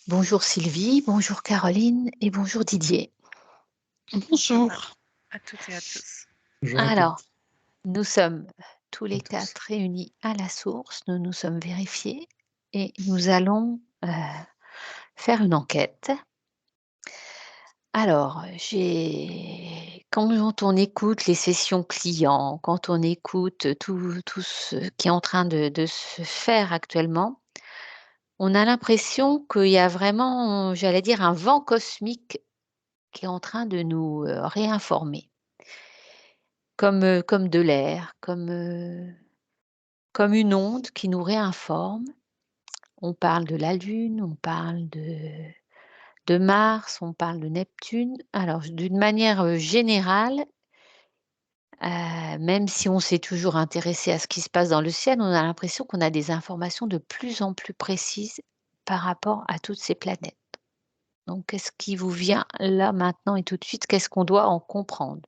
Bonjour Sylvie, bonjour Caroline et bonjour Didier. Bonjour Bonjour à toutes et à tous. Bonjour à Alors, toutes nous sommes tous et les tous. 4 réunis à la source, nous nous sommes vérifiés et nous allons, faire une enquête. Alors, quand on écoute les sessions clients, quand on écoute tout ce qui est en train de se faire actuellement, on a l'impression qu'il y a vraiment, j'allais dire, un vent cosmique qui est en train de nous, réinformer. Comme de l'air, comme une onde qui nous réinforme. On parle de la Lune, on parle de Mars, on parle de Neptune. Alors d'une manière, générale, même si on s'est toujours intéressé à ce qui se passe dans le ciel, on a l'impression qu'on a des informations de plus en plus précises par rapport à toutes ces planètes. Donc qu'est-ce qui vous vient là, maintenant et tout de suite? Qu'est-ce qu'on doit en comprendre?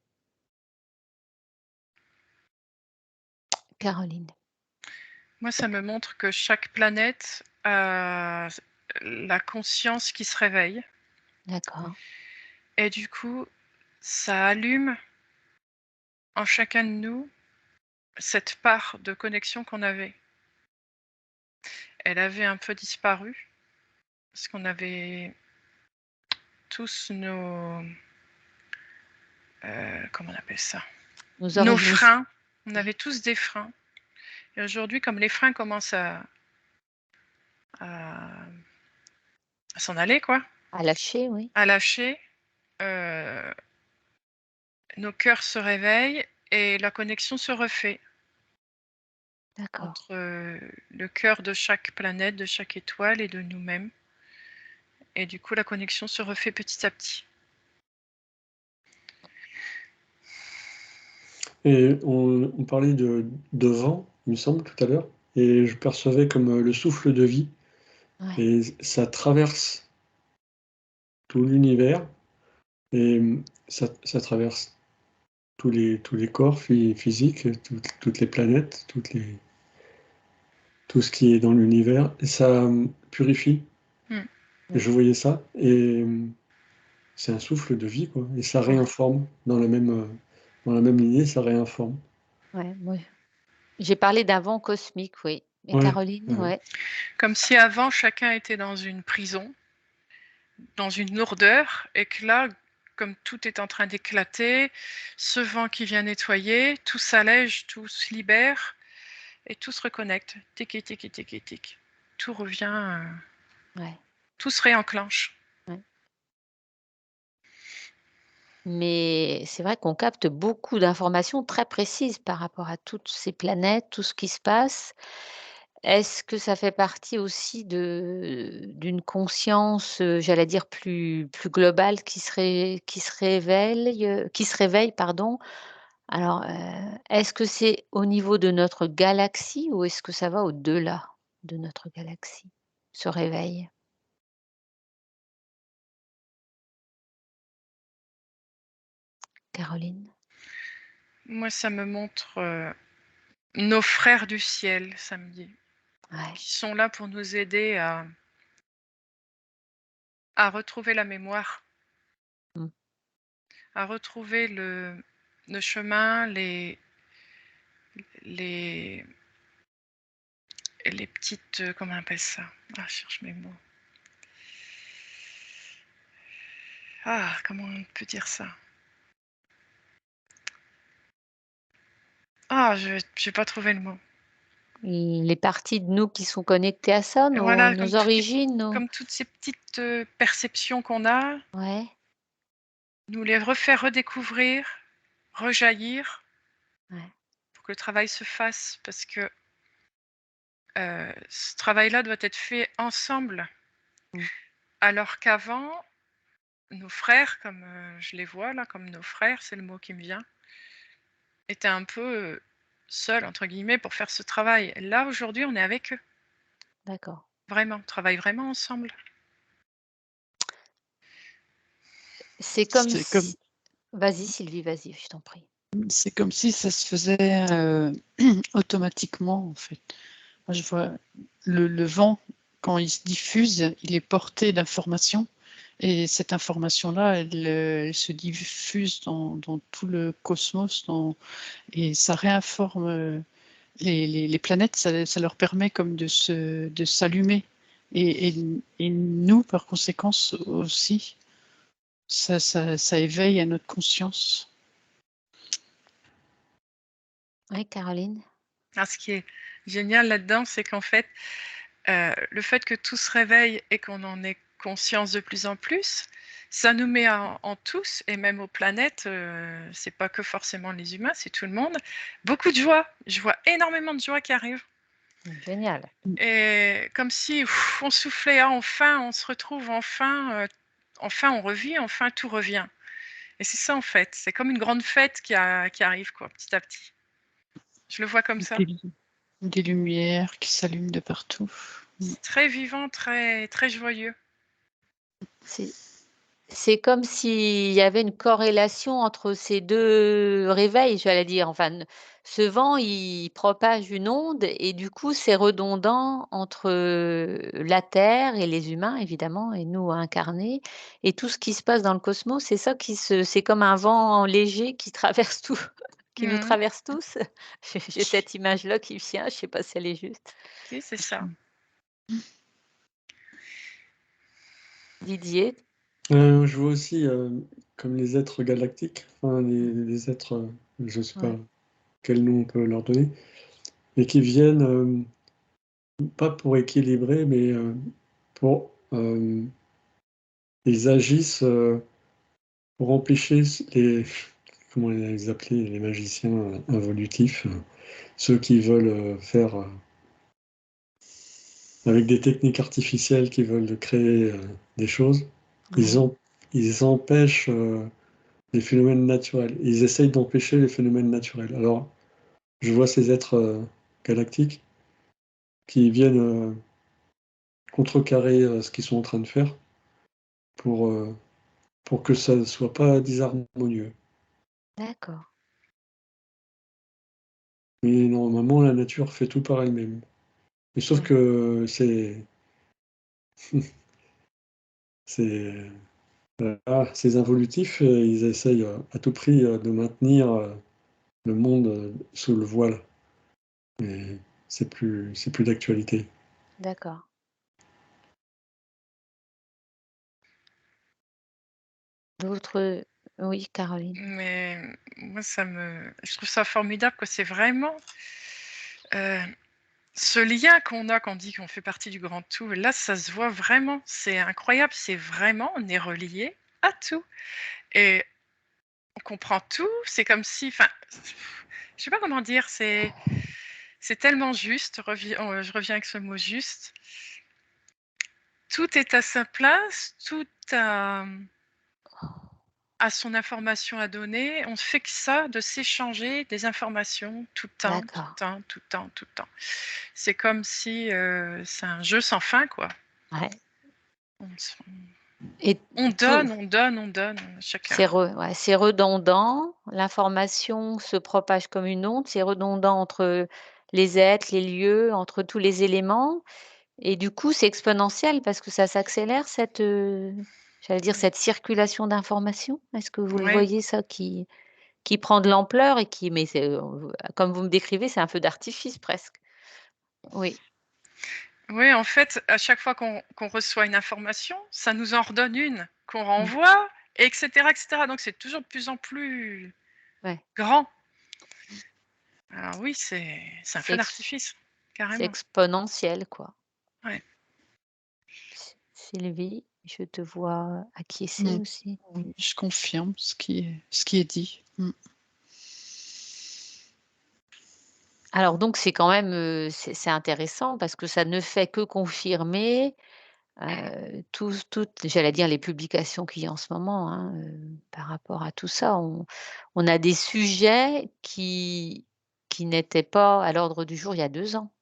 Caroline. Moi, ça me montre que chaque planète a la conscience qui se réveille D'accord. et du coup, ça allume en chacun de nous cette part de connexion qu'on avait. Elle avait un peu disparu parce qu'on avait tous nos comment on appelle ça? Nos Nos origines. freins. On Oui. avait tous des freins. Et aujourd'hui, comme les freins commencent à s'en aller, quoi, À lâcher, oui. à lâcher, nos cœurs se réveillent et la connexion se refait D'accord. entre le cœur de chaque planète, de chaque étoile et de nous-mêmes. Et du coup, la connexion se refait petit à petit. Et on parlait de vent, il me semble, tout à l'heure, et je percevais comme le souffle de vie, Ouais. et ça traverse tout l'univers, et ça traverse tous les corps physiques, toutes les planètes, tout ce qui est dans l'univers, et ça purifie. Mm. Et je voyais ça, et c'est un souffle de vie, quoi, et ça Ouais, réinforme dans la même lignée, ça réinforme. ouais, moi, j'ai parlé d'un vent cosmique, oui. Et Ouais, Caroline? ouais. Ouais. Comme si avant, chacun était dans une prison, dans une lourdeur, et que là, comme tout est en train d'éclater, ce vent qui vient nettoyer, tout s'allège, tout se libère, et tout se reconnecte. Tic, tic, tic, tic. Tout revient, Ouais, tout se réenclenche. ouais. Mais c'est vrai qu'on capte beaucoup d'informations très précises par rapport à toutes ces planètes, tout ce qui se passe. Est-ce que ça fait partie aussi d'une conscience, j'allais dire plus globale qui se réveille, pardon? Alors, est-ce que c'est au niveau de notre galaxie ou est-ce que ça va au-delà de notre galaxie, ce réveil? Caroline? Moi, ça me montre nos frères du ciel, samedi, Ouais. qui sont là pour nous aider à retrouver la mémoire, Mmh. à retrouver le chemin, les, les petites, comment on appelle ça? Ah, je cherche mes mots. Ah, comment on peut dire ça? Ah, je vais pas trouver le mot. Les parties de nous qui sont connectées à ça, Et nos voilà, nos origines, nos comme toutes ces petites perceptions qu'on a, ouais, nous les refaire redécouvrir, rejaillir, ouais. pour que le travail se fasse, parce que ce travail-là doit être fait ensemble. Mmh. Alors qu'avant, nos frères, comme je les vois là, comme nos frères, c'est le mot qui me vient, étaient un peu seuls, entre guillemets, pour faire ce travail. Là, aujourd'hui, on est avec eux, D'accord. vraiment, on travaille vraiment ensemble. C'est comme C'est comme, si vas-y Sylvie, vas-y, je t'en prie. c'est comme si ça se faisait automatiquement, en fait. Moi, je vois le vent quand il se diffuse, il est porté d'informations. Et cette information-là, elle se diffuse dans tout le cosmos, et ça réinforme les planètes, ça leur permet comme de s'allumer. Et nous, par conséquent, aussi, ça éveille à notre conscience. Oui, Caroline? Alors, ce qui est génial là-dedans, c'est qu'en fait, le fait que tout se réveille et qu'on en ait conscience de plus en plus, ça nous met en tous, et même aux planètes, c'est pas que forcément les humains, c'est tout le monde, beaucoup de joie. Je vois énormément de joie qui arrive. Génial. Et comme si on soufflait, ah, enfin, on se retrouve, enfin, enfin on revit, enfin tout revient. Et c'est ça en fait, c'est comme une grande fête qui arrive quoi, petit à petit. Je le vois comme ça. Des lumières qui s'allument de partout. C'est très vivant, très, très joyeux. C'est comme s'il y avait une corrélation entre ces 2 réveils, j'allais dire. Enfin, ce vent, il propage une onde et du coup, c'est redondant entre, la Terre et les humains évidemment et nous incarnés et tout ce qui se passe dans le cosmos, c'est ça c'est comme un vent léger qui traverse tout, qui nous Mmh. traverse tous. J'ai cette image-là qui vient, je sais pas si elle est juste. Si, c'est ça. Didier? Je vois aussi comme les êtres galactiques, enfin les êtres, je ne sais pas Ouais. quel nom on peut leur donner, mais qui viennent pas pour équilibrer, mais pour ils agissent pour empêcher les comment les appeler, les magiciens involutifs, ceux qui veulent faire avec des techniques artificielles, qui veulent créer des choses. Ils, Ouais. ils empêchent les phénomènes naturels. Ils essayent d'empêcher les phénomènes naturels. Alors, je vois ces êtres galactiques qui viennent contrecarrer ce qu'ils sont en train de faire pour, euh, pour que ça ne soit pas disharmonieux. D'accord. Mais normalement, la nature fait tout par elle-même. Mais sauf Mmh. que c'est ces involutifs, ils essayent à tout prix de maintenir le monde sous le voile. Mais c'est plus d'actualité. D'accord. D'autres oui, Caroline? Mais moi, je trouve ça formidable que c'est vraiment ce lien qu'on a quand on dit qu'on fait partie du grand tout. Là, ça se voit vraiment. C'est incroyable. C'est vraiment, on est relié à tout. Et on comprend tout. C'est comme si, enfin, je sais pas comment dire. C'est tellement juste. Je reviens avec ce mot juste. Tout est à sa place. Tout a son information à donner. On fait que ça, de s'échanger des informations tout le temps, tout D'accord. le temps, tout le temps, tout le temps. C'est comme si c'est un jeu sans fin, quoi. Ouais On, et on tout donne, on donne, on donne, chacun. c'est redondant, l'information se propage comme une onde, c'est redondant entre les êtres, les lieux, entre tous les éléments et du coup, c'est exponentiel parce que ça s'accélère cette, j'allais dire cette circulation d'informations? Est-ce que vous le Oui, voyez ça qui prend de l'ampleur et qui mais c'est, comme vous me décrivez, c'est un feu d'artifice presque? Oui. oui, en fait, à chaque fois qu'on reçoit une information, ça nous en redonne une qu'on Mmh. renvoie, etc., etc. Donc c'est toujours de plus en plus Ouais. grand. Alors oui, c'est un C'est feu ex d'artifice, c'est carrément. exponentiel, quoi. Ouais. Sylvie, je te vois acquiescer Mmh. aussi. Oui, je confirme ce qui est dit. Alors donc c'est quand même, c'est intéressant parce que ça ne fait que confirmer, toutes j'allais dire les publications qu'il y a en ce moment, hein, par rapport à tout ça. On a des sujets qui n'étaient pas à l'ordre du jour il y a 2 ans.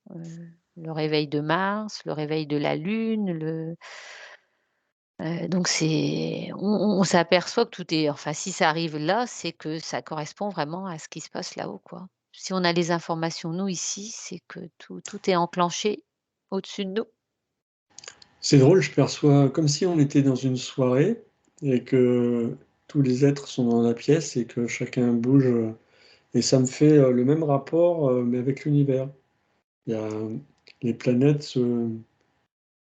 Le réveil de Mars, le réveil de la Lune, donc on s'aperçoit que tout est enfin si ça arrive là, c'est que ça correspond vraiment à ce qui se passe là-haut, quoi. Si on a les informations nous ici, c'est que tout est enclenché au-dessus de nous. C'est drôle, je perçois comme si on était dans une soirée et que tous les êtres sont dans la pièce et que chacun bouge. Et ça me fait le même rapport, mais avec l'univers. Il y a, les planètes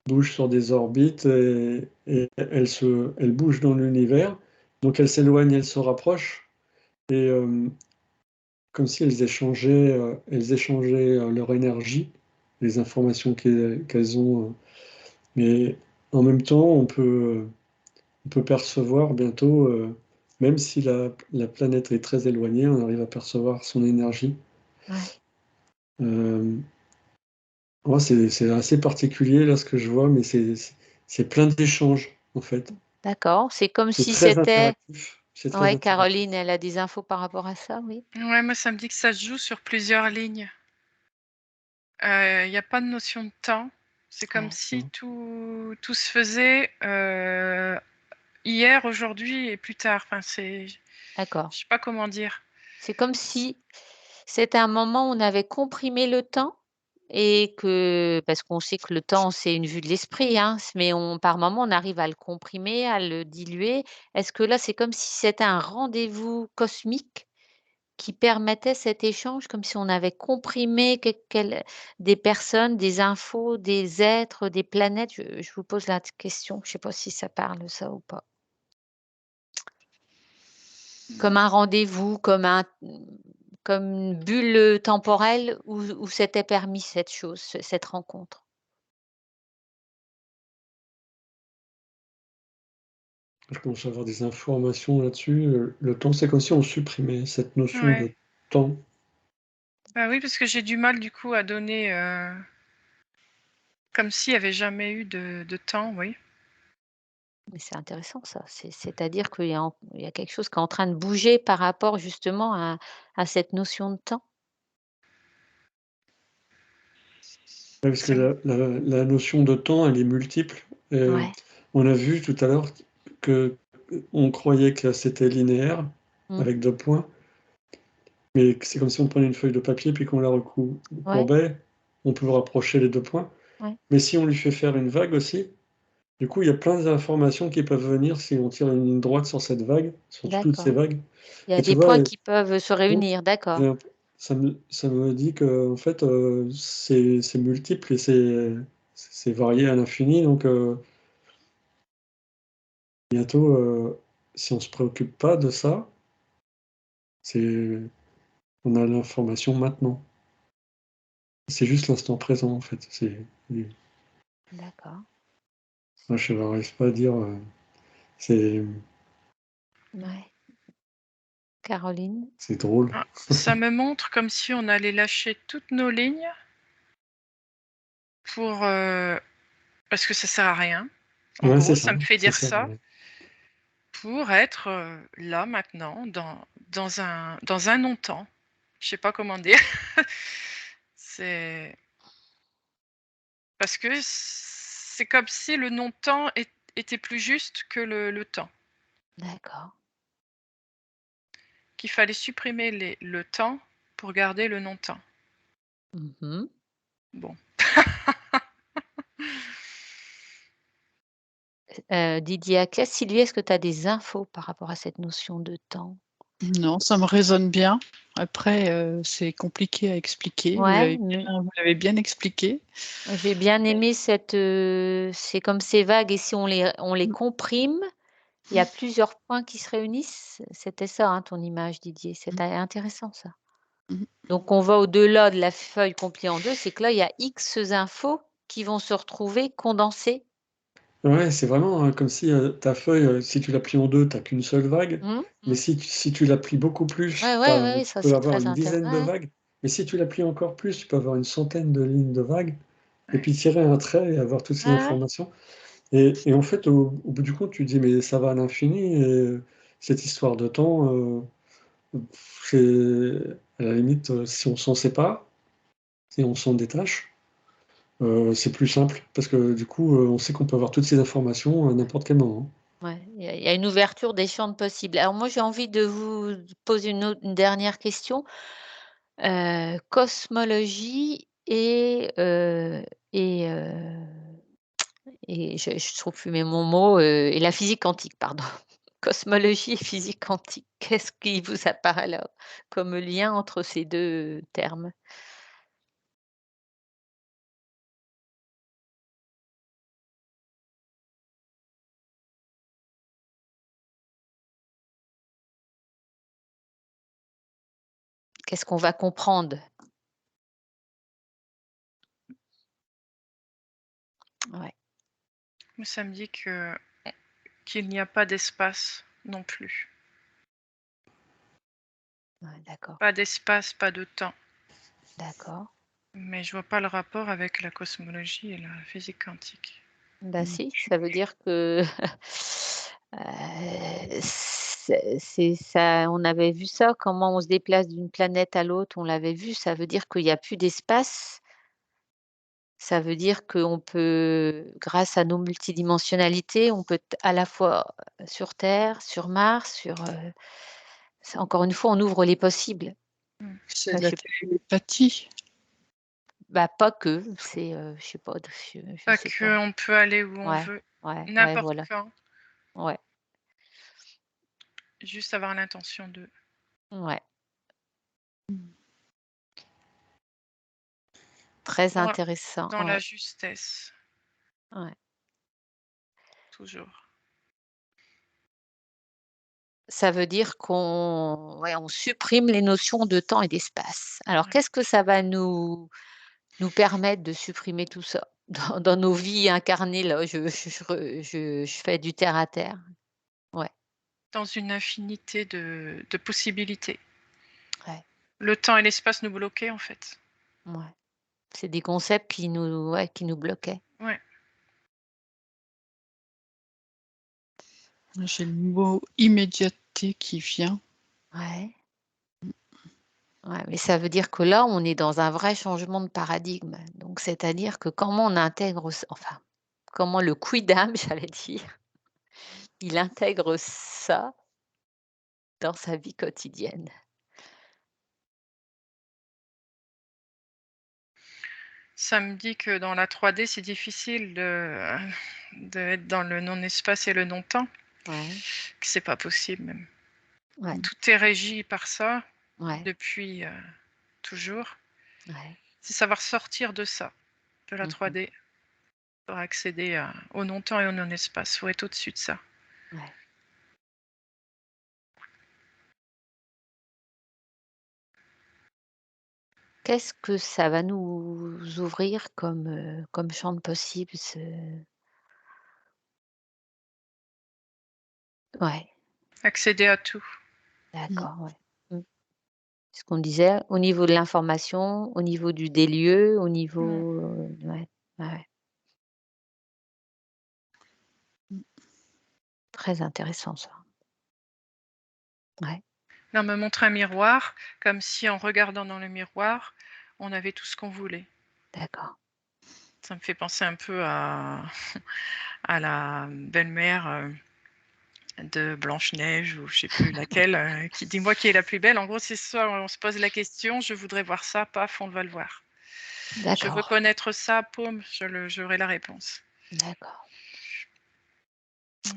bougent sur des orbites et elles bougent dans l'univers. Donc elles s'éloignent, elles se rapprochent. Et comme si elles échangeaient leur énergie, les informations qu'elles ont. Mais en même temps, on peut percevoir bientôt, même si la planète est très éloignée, on arrive à percevoir son énergie. Ouais. Euh, ouais, c'est assez particulier là ce que je vois, mais c'est plein d'échanges en fait. D'accord. C'est comme C'est si très c'était... interactif. C'est très Ouais, interactif. Caroline, elle a des infos par rapport à ça, oui. Ouais, moi, ça me dit que ça se joue sur plusieurs lignes. Il n'y a pas de notion de temps. C'est comme Ouais. si tout se faisait hier, aujourd'hui et plus tard. Enfin, D'accord. je sais pas comment dire. C'est comme si c'était un moment où on avait comprimé le temps et que, parce qu'on sait que le temps, c'est une vue de l'esprit, hein, mais par moment, on arrive à le comprimer, à le diluer. Est-ce que là, c'est comme si c'était un rendez-vous cosmique qui permettait cet échange, comme si on avait comprimé des personnes, des infos, des êtres, des planètes? Je vous pose la question, je ne sais pas si ça parle ça ou pas. Comme un rendez-vous, comme une bulle temporelle où s'était permis cette chose, cette rencontre. Je commence à avoir des informations là-dessus. Le temps, c'est comme si on supprimait cette notion Ouais. de temps. Bah oui, parce que j'ai du mal du coup à donner comme s'il n'y avait jamais eu de temps, oui. Mais c'est intéressant ça, c'est-à-dire il y a quelque chose qui est en train de bouger par rapport justement à cette notion de temps? Ouais, parce que C'est- la notion de temps, elle est multiple. Ouais. On a vu tout à l'heure que on croyait que c'était linéaire, Mmh. avec 2 points, mais que c'est comme si on prenait une feuille de papier puis qu'on la Ouais, recourbait, on peut rapprocher les 2 points. ouais. Mais si on lui fait faire une vague aussi, du coup, il y a plein d'informations qui peuvent venir si on tire une ligne droite sur cette vague, sur toutes ces D'accord. vagues. Il y a Et tu des vois, points qui peuvent se donc, réunir, d'accord. ça me dit que en fait, c'est multiple et c'est varié à l'infini. Donc, bientôt, si on se préoccupe pas de ça, c'est, on a l'information maintenant. C'est juste l'instant présent, en fait. D'accord. Moi, je n'arrive pas à dire. C'est, Ouais. Caroline? c'est drôle. Ah, ça me montre comme si on allait lâcher toutes nos lignes pour parce que ça sert à rien. En Ouais, gros, c'est ça ça. me fait C'est dire ça. ça Ouais. pour être là maintenant dans un non-temps. Je sais pas comment dire. C'est parce que c'est comme si le non-temps était plus juste que le temps. D'accord. Qu'il fallait supprimer le temps pour garder le non-temps. Mmh. Bon. Didier Aquès, Sylvie, est-ce que tu as des infos par rapport à cette notion de temps? Non, ça me résonne bien. Après, c'est compliqué à expliquer. Ouais, Vous l'avez bien expliqué. j'ai bien aimé c'est comme ces vagues et si on les comprime, il y a plusieurs points qui se réunissent. C'était ça, hein, ton image, Didier. C'était intéressant ça. Mmh. Donc on va au-delà de la feuille qu'on en 2, c'est que là, il y a X infos qui vont se retrouver condensées. Ouais, c'est vraiment comme si ta feuille, si tu la plies en deux, tu n'as qu'une seule vague. Mmh. Mais si tu la plies beaucoup plus, Ouais, ouais, ouais, ouais, tu ça peux c'est avoir très une intéressant. dizaine de Ouais, vagues. Mais si tu la plies encore plus, tu peux avoir une centaine de lignes de vagues. Et Ouais. puis tirer un trait et avoir toutes ces ouais, ouais. informations. Et en fait, au bout du compte, tu te dis, mais ça va à l'infini. Et cette histoire de temps, c'est à la limite, si on s'en sépare, si on s'en détache, c'est plus simple. Parce que du coup, on sait qu'on peut avoir toutes ces informations à n'importe quel moment. Ouais, il y a une ouverture des champs de possibles. Alors moi, j'ai envie de vous poser une dernière question. Cosmologie et et je trouve plus mon mot, et la physique quantique, pardon. Cosmologie et physique quantique. Qu'est-ce qui vous apparaît là comme lien entre ces 2 termes? Qu'est-ce qu'on va comprendre? Ouais, Mais ça me dit qu'il n'y a pas d'espace non plus. ouais, d'accord, Pas d'espace, pas de temps. d'accord. Mais je vois pas le rapport avec la cosmologie et la physique quantique. Bah si, ça veut dire que, c'est ça, on avait vu ça, comment on se déplace d'une planète à l'autre, on l'avait vu, ça veut dire qu'il y a plus d'espace. Ça veut dire qu'on peut, grâce à nos multidimensionnalités, on peut être à la fois sur Terre, sur Mars, c'est encore une fois, on ouvre les possibles. C'est Enfin, de je la sais télépathie. bah, pas que, c'est, je sais pas, je Pas sais pas. qu'on peut aller où on Ouais, veut, ouais, n'importe voilà. quand, Ouais, juste avoir l'intention de. ouais. Très Dans, intéressant, dans la ouais, justesse, ouais. toujours. Ça veut dire qu'on ouais, on supprime les notions de temps et d'espace. Alors Ouais. qu'est-ce que ça va nous permettre de supprimer tout ça dans nos vies incarnées là? Je fais du terre à terre. Ouais, Dans une infinité de possibilités. ouais, Le temps et l'espace nous bloquaient, en fait. ouais. C'est des concepts qui nous bloquaient. Ouais. J'ai le mot immédiateté qui vient. Ouais, ouais, mais ça veut dire que là, on est dans un vrai changement de paradigme. Donc c'est-à-dire que comment on intègre ç enfin, comment le quidam, j'allais dire, il intègre ça dans sa vie quotidienne. Ça me dit que dans la 3D, c'est difficile d'être dans le non-espace et le non-temps, Ouais, que c'est pas possible même. ouais, Tout est régi par ça ouais, depuis toujours. ouais. C'est savoir sortir de ça, de la Mmh mh. 3D, pour accéder au non-temps et au non-espace. Il faut être au-dessus de ça. Ouais. Qu'est-ce que ça va nous ouvrir comme champ de possibles ce ouais, Accéder à tout. Mmh. d'accord, ouais. Mmh. Ce qu'on disait, au niveau de l'information, au niveau des lieux, au Mm. niveau, ouais, ouais, ouais, Mmh. très intéressant ça. Ouais, Là, on me montre un miroir, comme si en regardant dans le miroir, on avait tout ce qu'on voulait. d'accord. Ça me fait penser un peu à la belle-mère de Blanche-Neige ou je sais plus laquelle, qui dit moi qui est la plus belle. En gros, c'est ça, on se pose la question, je voudrais voir ça, paf, on va le voir. Je veux D'accord, connaître ça, paume, j'aurai la réponse. d'accord. Mm.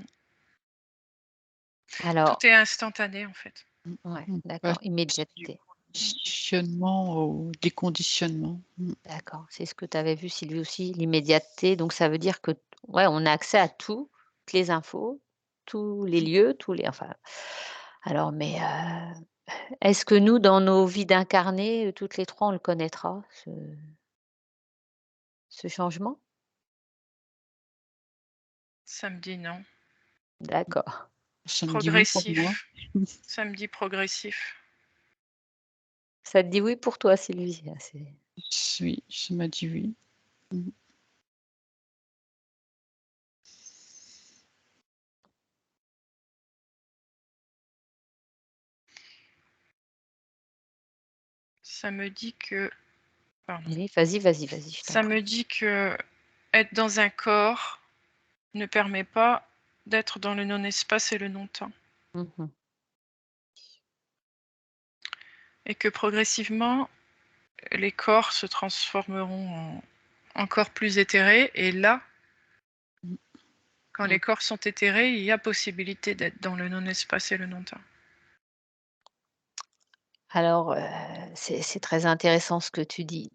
Alors Tout est instantané en fait. ouais, On d'accord, passe du immédiateté. conditionnement au déconditionnement. D'accord, c'est ce que tu avais vu Sylvie aussi, l'immédiateté, donc ça veut dire que ouais, on a accès à toutes les infos, tous les lieux, tous les enfin, alors mais est-ce que nous, dans nos vies d'incarnés, toutes les 3 on le connaîtra ce changement? Ça me dit non. D'accord, Ça me dit oui pour moi. Progressif. Ça me dit progressif. ça te dit oui pour toi Sylvie? Ah c'est Oui, ça m'a dit oui. Mmh. Ça me dit que. Pardon. oui, vas-y, je t'en Ça prie. me dit que être dans un corps ne permet pas d'être dans le non-espace et le non-temps. Mmh mh. Et que progressivement, les corps se transformeront en corps plus éthérés. Et là, Quand les corps sont éthérés, il y a possibilité d'être dans le non-espace et le non-temps. Alors, c'est très intéressant ce que tu dis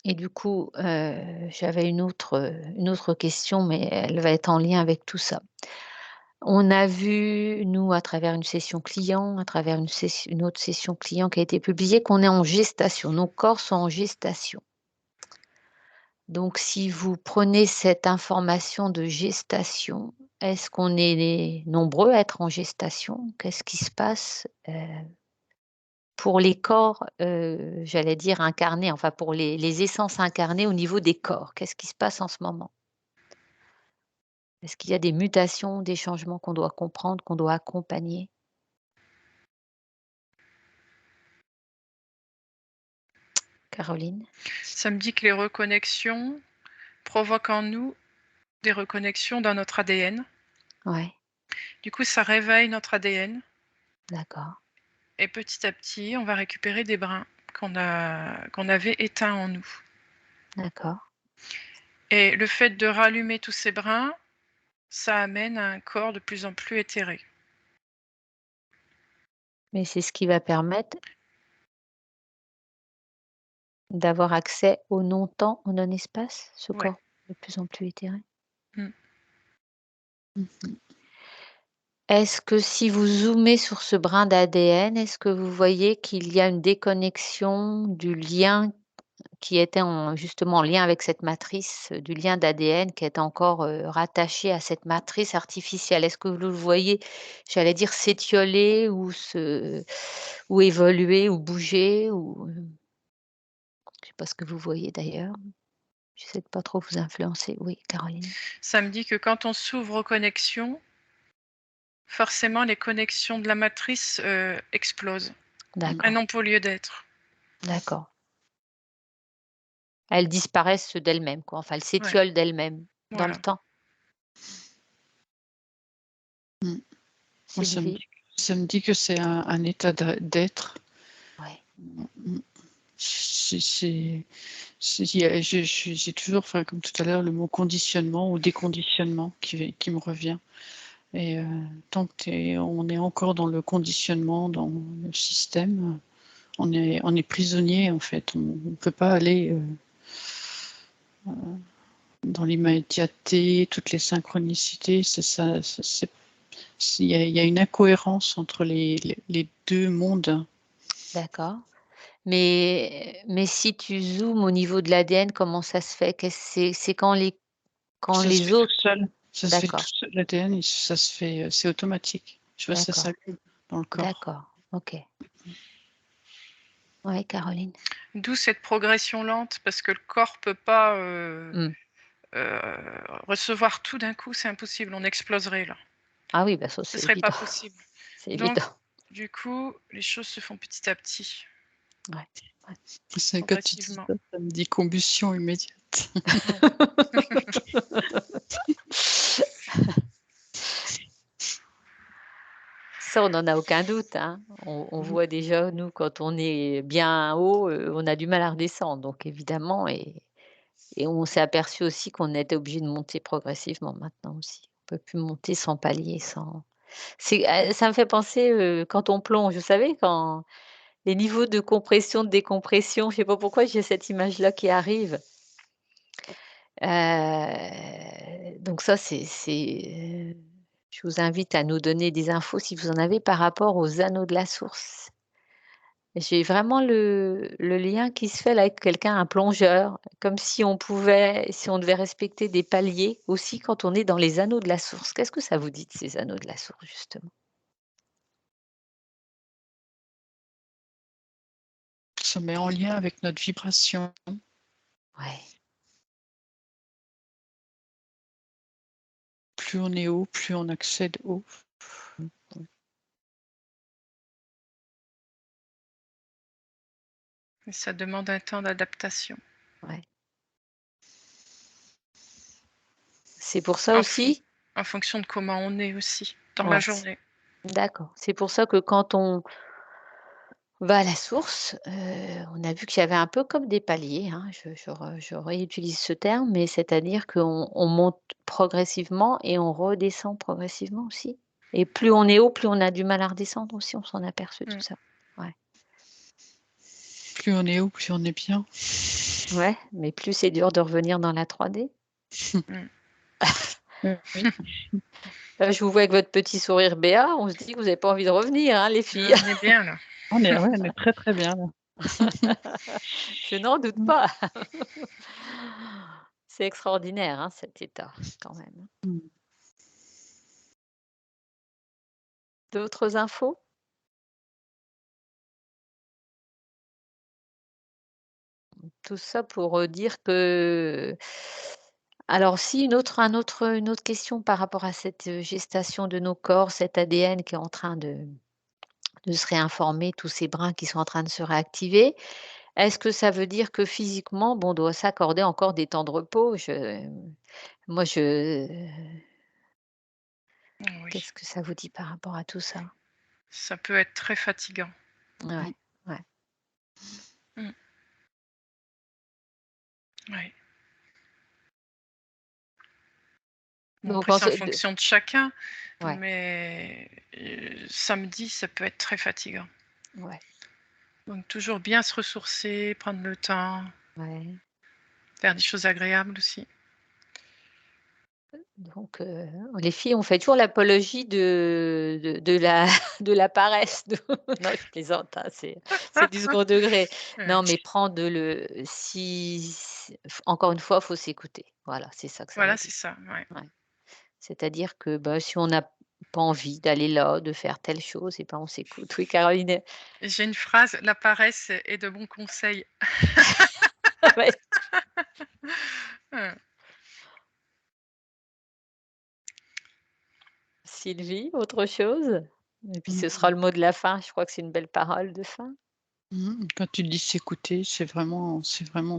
et du coup, j'avais une autre question, mais elle va être en lien avec tout ça. On a vu, nous, à travers une session client, à travers une autre session client qui a été publiée, qu'on est en gestation. Nos corps sont en gestation. Donc si vous prenez cette information de gestation, est-ce qu'on est nombreux à être en gestation? Qu'est-ce qui se passe, pour les corps, j'allais dire incarnés, enfin pour les essences incarnées au niveau des corps? Qu'est-ce qui se passe en ce moment? Est-ce qu'il y a des mutations, des changements qu'on doit comprendre, qu'on doit accompagner? Caroline? Ça me dit que les reconnexions provoquent en nous des reconnexions dans notre ADN. Ouais, Du coup, ça réveille notre ADN. d'accord, Et petit à petit, on va récupérer des brins qu'on avait éteints en nous. d'accord. Et le fait de rallumer tous ces brins, ça amène à un corps de plus en plus éthéré. Mais c'est ce qui va permettre d'avoir accès au non-temps, au non-espace, ce Ouais. corps de plus en plus éthéré? Mm. Mhm. Est-ce que si vous zoomez sur ce brin d'ADN, est-ce que vous voyez qu'il y a une déconnexion du lien qui était justement en lien avec cette matrice, du lien d'ADN qui est encore, rattaché à cette matrice artificielle? Est-ce que vous le voyez, j'allais dire s'étioler ou évoluer ou bouger ou, je ne sais pas ce que vous voyez d'ailleurs? J'essaie de pas trop vous influencer. Oui, Caroline? Ça me dit que quand on s'ouvre aux connexions, forcément les connexions de la matrice explosent. Elles D'accord, n'ont pas lieu d'être. d'accord. Elles disparaissent d'elles-mêmes, quoi. Enfin, elles Ouais, s'étiolent d'elles-mêmes dans le voilà. temps. Mm. Moi, Sylvie? ça me dit que c'est un état d'être. Ouais, Mm. J'ai toujours, enfin, comme tout à l'heure, le mot conditionnement ou déconditionnement qui me revient. Et tant on est encore dans le conditionnement, dans le système, on est prisonnier en fait. On ne peut pas aller dans l'immédiateté, toutes les synchronicités. C'est ça. Il y a une incohérence entre les deux mondes. d'accord. Mais si tu zoomes au niveau de l'ADN, comment ça se fait? C'est quand Ça se les fait tout autres seul. Ça se fait tout d'accord, seul. L'ADN, ça se fait, c'est automatique. Tu vois, ça d'accord, s'allume dans le corps. d'accord, OK. Ouais, Caroline? D'où cette progression lente, parce que le corps peut pas Mmh. recevoir tout d'un coup, c'est impossible, on exploserait là. Ah oui, bah, ça, Ce c'est serait pas évident. possible. C'est Donc, évident. du coup, les choses se font petit à petit, Ouais, ouais. C'est quand tu dis progressivement. ça, ça me dit combustion immédiate. Ouais. Ça, on n'en a aucun doute, hein. On voit déjà, nous, quand on est bien haut, on a du mal à redescendre, donc évidemment et on s'est aperçu aussi qu'on était obligé de monter progressivement maintenant aussi. On peut plus monter sans palier, sans ça me fait penser, quand on plonge, vous savez, quand les niveaux de compression, de décompression, je sais pas pourquoi j'ai cette image-là qui arrive. Donc ça, je vous invite à nous donner des infos si vous en avez par rapport aux anneaux de la source. J'ai vraiment le lien qui se fait là avec quelqu'un, un plongeur, comme si on devait respecter des paliers aussi quand on est dans les anneaux de la source. Qu'est-ce que ça vous dit de ces anneaux de la source justement? Ça met en lien avec notre vibration. Ouais, Plus on est haut, plus on accède haut. mmh mh. Et ça demande un temps d'adaptation. Ouais. C'est pour ça En, fon- aussi? en fonction de comment on est aussi dans la Ouais, journée. d'accord. C'est pour ça que quand va à la source. On a vu qu'il y avait un peu comme des paliers, hein, je réutilise ce terme, mais c'est-à-dire qu'on monte progressivement et on redescend progressivement aussi. Et plus on est haut, plus on a du mal à redescendre aussi, on s'en aperçoit tout Mmh. ça. Ouais. Plus on est haut, plus on est bien. Ouais, mais plus c'est dur de revenir dans la 3D. Mmh. Oui. Là, je vous vois avec votre petit sourire béat, on se dit que vous avez pas envie de revenir, hein, les filles? On est bien là. On est très, très bien là. Je n'en doute Mmh. pas. C'est extraordinaire, hein, cet état, quand même. Mmh. D'autres infos? Tout ça pour, dire que alors si une autre question par rapport à cette, gestation de nos corps, cet ADN qui est en train de se réinformer, tous ces brins qui sont en train de se réactiver. Est-ce que ça veut dire que physiquement, bon, on doit s'accorder encore des temps de repos? Moi, je Oui, qu'est-ce que ça vous dit par rapport à tout ça? ça peut être très fatigant. Mmh. Ouais, ouais. Mmh. Ouais. Bon Donc après en c'est en ce de fonction de chacun, ouais, mais samedi, ça peut être très fatigant. ouais, Donc toujours bien se ressourcer, prendre le temps, ouais. faire des choses agréables aussi. Donc les filles, on fait toujours l'apologie de la de la paresse. Non, je plaisante, hein, c'est du second degré. Ouais. Non, mais prendre le encore une fois, faut s'écouter. Voilà, c'est ça que ça veut Voilà, dire. c'est ça, ouais. Ouais. C'est-à-dire que, bah, si on n'a pas envie d'aller là, de faire telle chose et ben, on s'écoute. Oui, Caroline? J'ai une phrase: «La paresse est de bons conseils». Ouais. Mmh. Sylvie, autre chose? Et puis ce sera Mmh. le mot de la fin. Je crois que c'est une belle parole de fin. Mmh. Quand tu dis s'écouter, c'est vraiment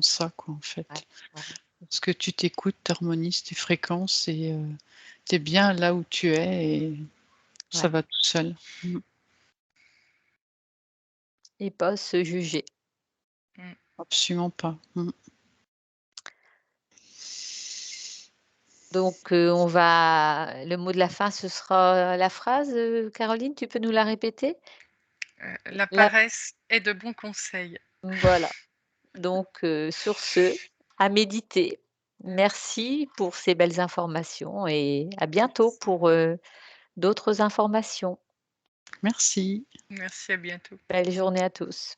ça, quoi, en Ouais, fait. ouais, Parce que tu t'écoutes, tu harmonises tes fréquences et tu es bien là où tu es et ça ouais. va tout seul. Mmh. Et pas se juger. Mmh. Absolument pas. Mmh. Donc on va le mot de la fin, ce sera la phrase, Caroline, tu peux nous la répéter? La La paresse est de bons conseils. Voilà. Donc sur ce, à méditer. Merci pour ces belles informations et à bientôt Merci. pour, d'autres informations. Merci. Merci, à bientôt. Belle journée à tous.